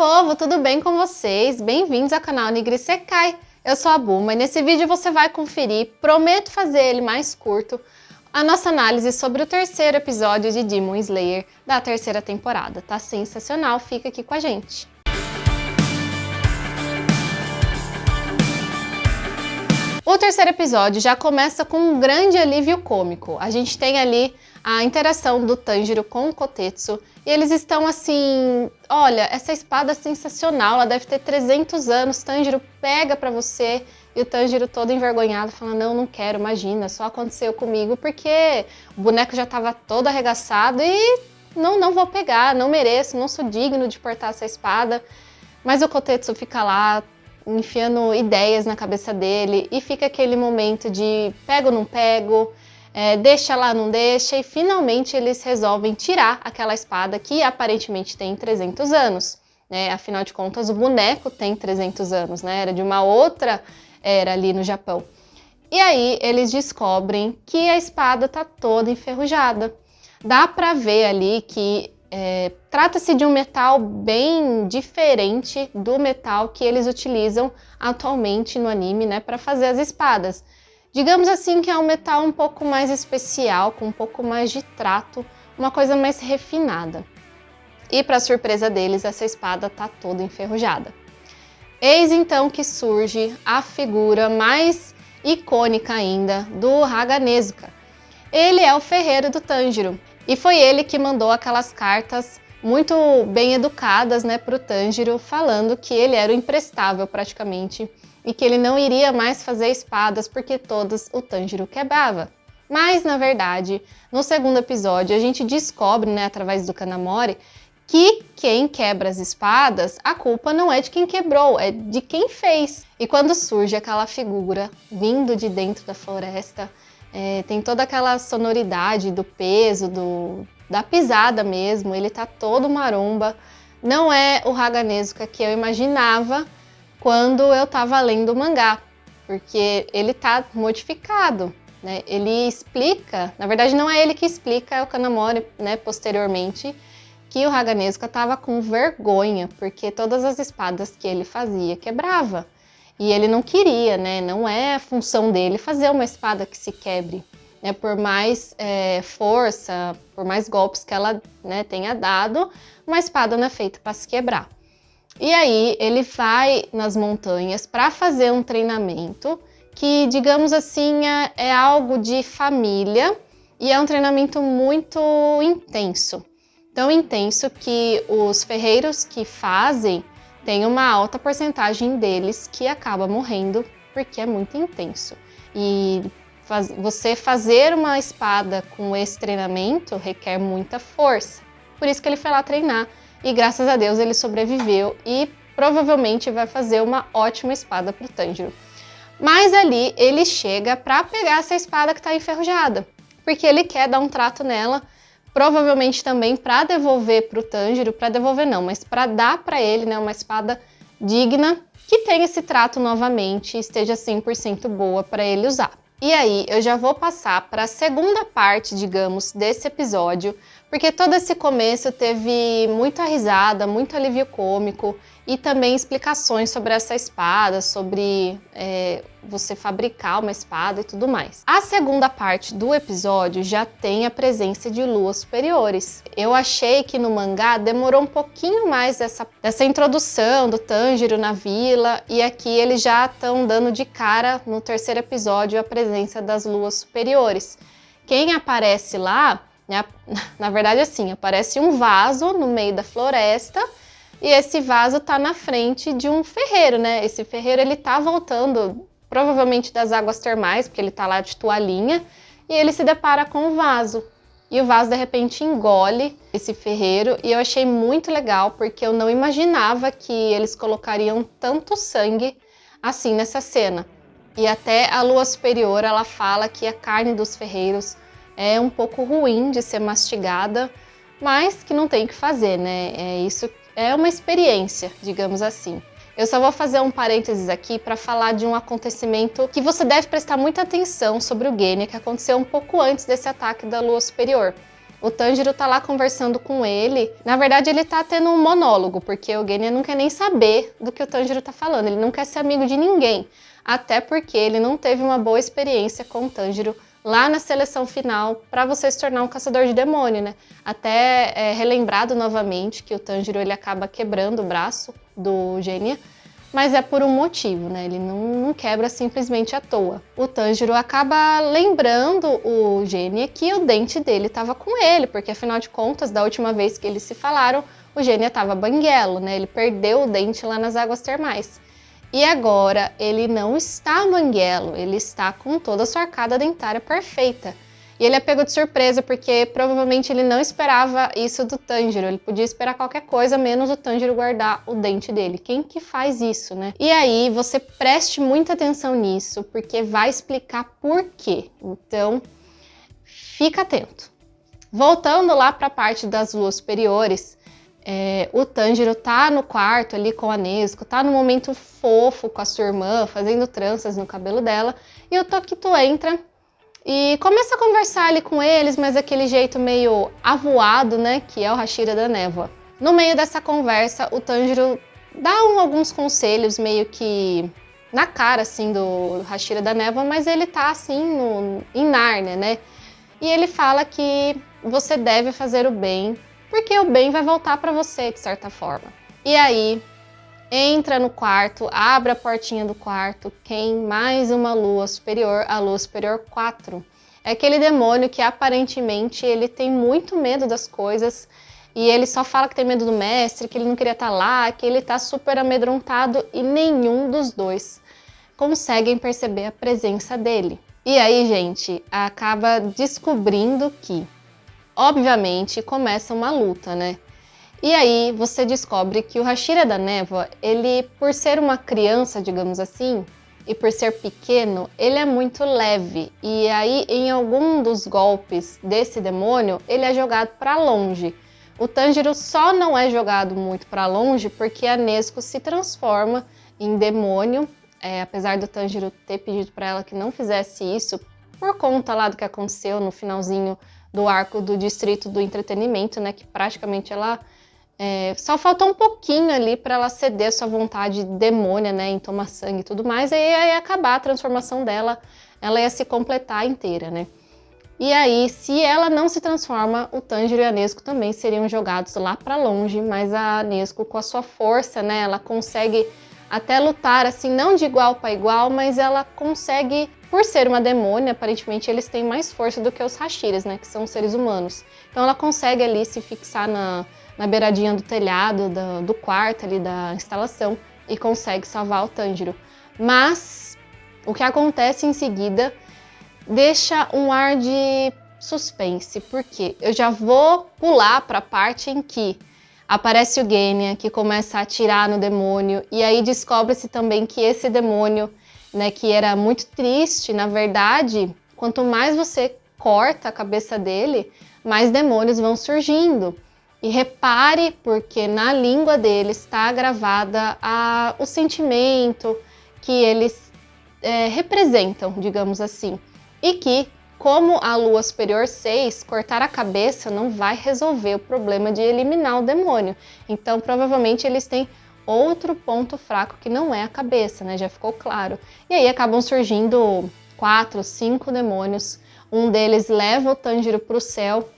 povo, tudo bem com vocês? Bem-vindos ao canal Nigri Sekai. Eu sou a Buma e nesse vídeo você vai conferir, prometo fazer ele mais curto, a nossa análise sobre o terceiro episódio de Demon Slayer da terceira temporada. Tá sensacional, fica aqui com a gente. O terceiro episódio já começa com um grande alívio cômico. A gente tem ali a interação do Tanjiro com o Kotetsu. E eles estão assim, olha, essa espada é sensacional, ela deve ter 300 anos, Tanjiro pega pra você. E o Tanjiro todo envergonhado, falando, não quero, imagina, só aconteceu comigo porque o boneco já tava todo arregaçado e não vou pegar, não mereço, não sou digno de portar essa espada. Mas o Kotetsu fica lá, enfiando ideias na cabeça dele e fica aquele momento de pego ou não pego, deixa lá, não deixa, e finalmente eles resolvem tirar aquela espada que aparentemente tem 300 anos, né? Afinal de contas, o boneco tem 300 anos, né? Era de uma outra era ali no Japão. E aí eles descobrem que a espada tá toda enferrujada. Dá pra ver ali que trata-se de um metal bem diferente do metal que eles utilizam atualmente no anime, né, para fazer as espadas. Digamos assim que é um metal um pouco mais especial, com um pouco mais de trato, uma coisa mais refinada. E para surpresa deles, essa espada tá toda enferrujada. Eis então que surge a figura mais icônica ainda do Haga Nezuka. Ele é o ferreiro do Tanjiro. E foi ele que mandou aquelas cartas muito bem educadas, né, para o Tanjiro, falando que ele era o imprestável praticamente e que ele não iria mais fazer espadas porque todas o Tanjiro quebrava. Mas, na verdade, no segundo episódio a gente descobre, né, através do Kanamori, que quem quebra as espadas, a culpa não é de quem quebrou, é de quem fez. E quando surge aquela figura vindo de dentro da floresta, tem toda aquela sonoridade do peso, da pisada mesmo, ele tá todo maromba. Não é o Haga Nezuka que eu imaginava quando eu tava lendo o mangá, porque ele tá modificado, né? Ele explica, na verdade não é ele que explica, é o Kanamori, né, posteriormente, que o Haga Nezuka tava com vergonha, porque todas as espadas que ele fazia quebrava. E ele não queria, né? Não é a função dele fazer uma espada que se quebre, né? Por mais força, por mais golpes que ela, né, tenha dado, uma espada não é feita para se quebrar. E aí ele vai nas montanhas para fazer um treinamento que, digamos assim, é algo de família e é um treinamento muito intenso. Tão intenso que os ferreiros que fazem tem uma alta porcentagem deles que acaba morrendo porque é muito intenso. E você fazer uma espada com esse treinamento requer muita força. Por isso que ele foi lá treinar e graças a Deus ele sobreviveu e provavelmente vai fazer uma ótima espada para o Tanjiro. Mas ali ele chega para pegar essa espada que está enferrujada, porque ele quer dar um trato nela, provavelmente também para devolver para o Tanjiro, para devolver não, mas para dar para ele, né, uma espada digna, que tenha esse trato novamente e esteja 100% boa para ele usar. E aí eu já vou passar para a segunda parte, digamos, desse episódio, porque todo esse começo teve muita risada, muito alívio cômico e também explicações sobre essa espada, sobre você fabricar uma espada e tudo mais. A segunda parte do episódio já tem a presença de luas superiores. Eu achei que no mangá demorou um pouquinho mais dessa introdução do Tanjiro na vila, e aqui eles já estão dando de cara no terceiro episódio a presença das luas superiores. Quem aparece lá, né, na verdade assim, aparece um vaso no meio da floresta, e esse vaso tá na frente de um ferreiro, né? Esse ferreiro, ele tá voltando, provavelmente das águas termais, porque ele tá lá de toalhinha, e ele se depara com o vaso. E o vaso, de repente, engole esse ferreiro, e eu achei muito legal, porque eu não imaginava que eles colocariam tanto sangue assim nessa cena. E até a lua superior, ela fala que a carne dos ferreiros é um pouco ruim de ser mastigada, mas que não tem o que fazer, né? Isso é uma experiência, digamos assim. Eu só vou fazer um parênteses aqui para falar de um acontecimento que você deve prestar muita atenção sobre o Genya, que aconteceu um pouco antes desse ataque da Lua Superior. O Tanjiro tá lá conversando com ele. Na verdade, ele tá tendo um monólogo, porque o Genya não quer nem saber do que o Tanjiro tá falando. Ele não quer ser amigo de ninguém. Até porque ele não teve uma boa experiência com o Tanjiro lá na seleção final para você se tornar um caçador de demônio, né? Até é relembrado novamente que o Tanjiro ele acaba quebrando o braço do Genya, mas é por um motivo, né? Ele não quebra simplesmente à toa. O Tanjiro acaba lembrando o Genya que o dente dele estava com ele, porque afinal de contas, da última vez que eles se falaram, o Genya estava banguelo, né? Ele perdeu o dente lá nas águas termais. E agora ele não está banguelo, ele está com toda a sua arcada dentária perfeita. E ele é pego de surpresa porque provavelmente ele não esperava isso do Tanjiro. Ele podia esperar qualquer coisa, menos o Tanjiro guardar o dente dele. Quem que faz isso, né? E aí você preste muita atenção nisso, porque vai explicar por quê. Então, fica atento. Voltando lá para a parte das luas superiores, o Tanjiro tá no quarto ali com a Nezuko, tá no momento fofo com a sua irmã, fazendo tranças no cabelo dela, e o Tokito entra e começa a conversar ali com eles, mas daquele jeito meio avoado, né, que é o Hashira da Névoa. No meio dessa conversa, o Tanjiro dá alguns conselhos meio que na cara, assim, do Hashira da Névoa, mas ele tá, assim, em Nárnia, né? E ele fala que você deve fazer o bem, porque o bem vai voltar pra você, de certa forma. E aí, entra no quarto, abre a portinha do quarto, quem? Mais uma lua superior, a lua superior 4. É aquele demônio que aparentemente ele tem muito medo das coisas e ele só fala que tem medo do mestre, que ele não queria estar lá, que ele tá super amedrontado e nenhum dos dois conseguem perceber a presença dele. E aí, gente, acaba descobrindo que, obviamente, começa uma luta, né? E aí você descobre que o Hashira da Névoa, ele, por ser uma criança, digamos assim, e por ser pequeno, ele é muito leve. E aí, em algum dos golpes desse demônio, ele é jogado para longe. O Tanjiro só não é jogado muito para longe porque a Nezuko se transforma em demônio. Apesar do Tanjiro ter pedido para ela que não fizesse isso, por conta lá do que aconteceu no finalzinho do arco do Distrito do Entretenimento, né? Que praticamente ela... só faltou um pouquinho ali para ela ceder a sua vontade demônia, né, em tomar sangue e tudo mais, e aí ia acabar a transformação dela, ela ia se completar inteira, né. E aí, se ela não se transforma, o Tanjiro e a Nezuko também seriam jogados lá para longe, mas a Nezuko, com a sua força, né, ela consegue até lutar, assim, não de igual para igual, mas ela consegue, por ser uma demônia, aparentemente eles têm mais força do que os Hashiras, né, que são seres humanos. Então ela consegue ali se fixar na beiradinha do telhado, do quarto ali da instalação e consegue salvar o Tanjiro. Mas o que acontece em seguida deixa um ar de suspense, porque eu já vou pular para a parte em que aparece o Genya, que começa a atirar no demônio, e aí descobre-se também que esse demônio, né, que era muito triste, na verdade, quanto mais você corta a cabeça dele, mais demônios vão surgindo. E repare, porque na língua dele está gravada o sentimento que eles representam, digamos assim. E que, como a lua superior 6, cortar a cabeça não vai resolver o problema de eliminar o demônio. Então, provavelmente, eles têm outro ponto fraco que não é a cabeça, né? Já ficou claro. E aí acabam surgindo 4, 5 demônios. Um deles leva o Tanjiro para o céu,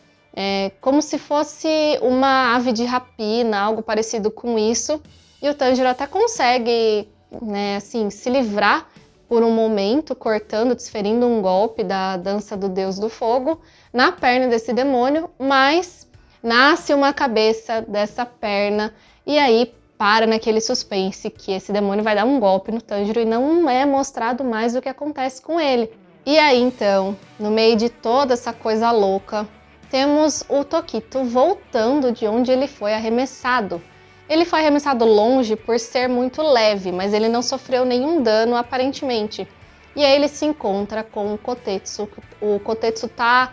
como se fosse uma ave de rapina, algo parecido com isso. E o Tanjiro até consegue, né, assim, se livrar por um momento, cortando, desferindo um golpe da dança do Deus do Fogo na perna desse demônio, mas nasce uma cabeça dessa perna e aí para naquele suspense que esse demônio vai dar um golpe no Tanjiro e não é mostrado mais o que acontece com ele. E aí então, no meio de toda essa coisa louca, temos o Tokito voltando de onde ele foi arremessado. Ele foi arremessado longe por ser muito leve, mas ele não sofreu nenhum dano aparentemente. E aí ele se encontra com o Kotetsu. O Kotetsu tá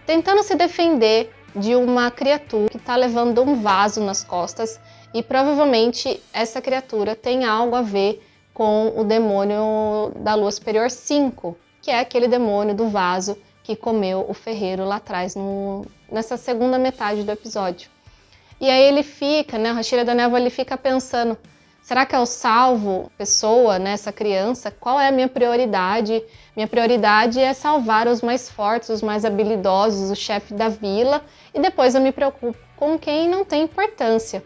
tentando se defender de uma criatura que tá levando um vaso nas costas. E provavelmente essa criatura tem algo a ver com o demônio da Lua Superior 5, que é aquele demônio do vaso que que comeu o ferreiro lá atrás, nessa segunda metade do episódio. E aí ele fica, né, o Hashira da Névoa, ele fica pensando, será que eu salvo a pessoa, né, essa criança? Qual é a minha prioridade? Minha prioridade é salvar os mais fortes, os mais habilidosos, o chefe da vila, e depois eu me preocupo com quem não tem importância.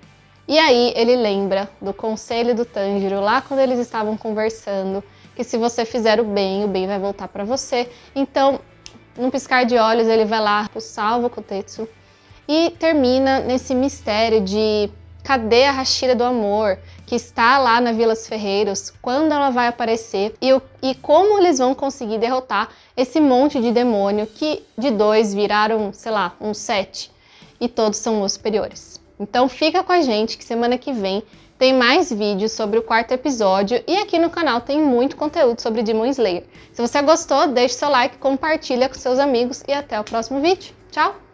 E aí ele lembra do conselho do Tanjiro, lá quando eles estavam conversando, que se você fizer o bem vai voltar para você. Então, num piscar de olhos, ele vai lá, salva o Kotetsu, e termina nesse mistério de cadê a Hashira do Amor, que está lá na Vilas Ferreiros, quando ela vai aparecer, e como eles vão conseguir derrotar esse monte de demônio que de 2 viraram, sei lá, uns 7, e todos são os superiores. Então fica com a gente que semana que vem tem mais vídeos sobre o 4º episódio e aqui no canal tem muito conteúdo sobre Demon Slayer. Se você gostou, deixe seu like, compartilha com seus amigos e até o próximo vídeo. Tchau!